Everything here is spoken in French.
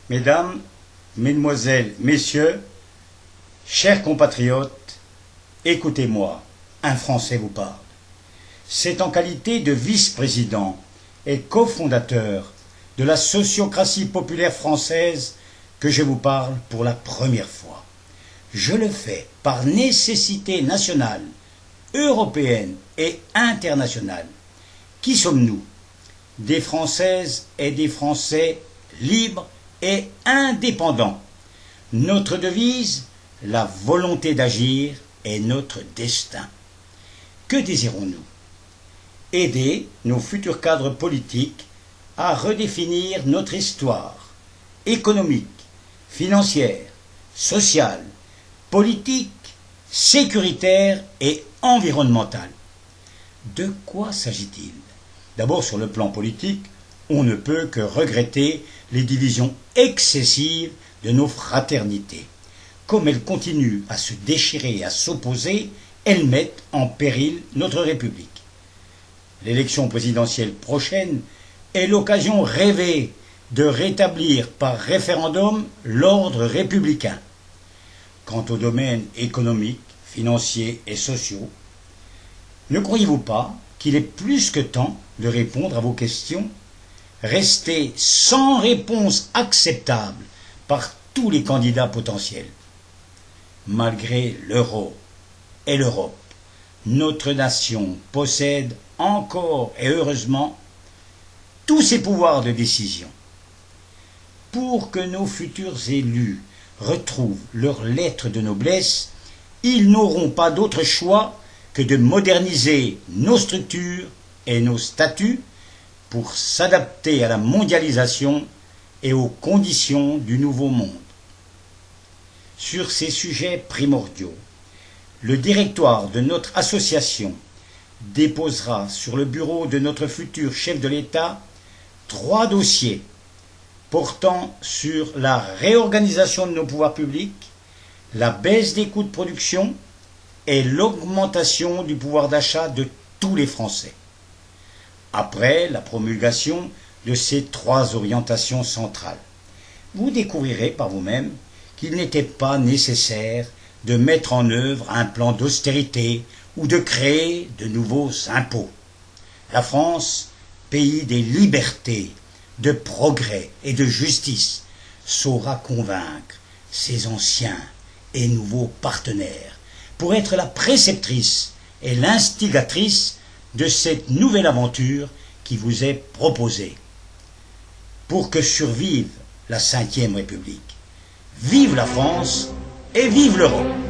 Mesdames, Mesdemoiselles, Messieurs, chers compatriotes, écoutez-moi, un Français vous parle. C'est en qualité de vice-président et cofondateur de la sociocratie populaire française que je vous parle pour la première fois. Je le fais par nécessité nationale, européenne et internationale. Qui sommes-nous? Des Françaises et des Français libres et indépendants. Notre devise, la volonté d'agir est notre destin. Que désirons-nous? Aider nos futurs cadres politiques à redéfinir notre histoire économique, financière, sociale, politique, sécuritaire et environnementale. De quoi s'agit-il? D'abord, sur le plan politique, on ne peut que regretter les divisions excessives de nos fraternités. Comme elles continuent à se déchirer et à s'opposer, elles mettent en péril notre République. L'élection présidentielle prochaine est l'occasion rêvée de rétablir par référendum l'ordre républicain. Quant aux domaines économiques, financiers et sociaux, ne croyez-vous pas qu'il est plus que temps de répondre à vos questions, restées sans réponse acceptable par tous les candidats potentiels? Malgré l'euro et l'Europe, notre nation possède encore et heureusement tous ses pouvoirs de décision. Pour que nos futurs élus retrouvent leur lettre de noblesse, ils n'auront pas d'autre choix que de moderniser nos structures et nos statuts pour s'adapter à la mondialisation et aux conditions du nouveau monde. Sur ces sujets primordiaux, le directoire de notre association déposera sur le bureau de notre futur chef de l'État 3 dossiers portant sur la réorganisation de nos pouvoirs publics, la baisse des coûts de production et l'augmentation du pouvoir d'achat de tous les Français. Après la promulgation de ces 3 orientations centrales, vous découvrirez par vous-même qu'il n'était pas nécessaire de mettre en œuvre un plan d'austérité ou de créer de nouveaux impôts. La France, pays des libertés, de progrès et de justice, saura convaincre ses anciens et nouveaux partenaires pour être la préceptrice et l'instigatrice de cette nouvelle aventure qui vous est proposée. Pour que survive la Ve République. Vive la France et vive l'Europe!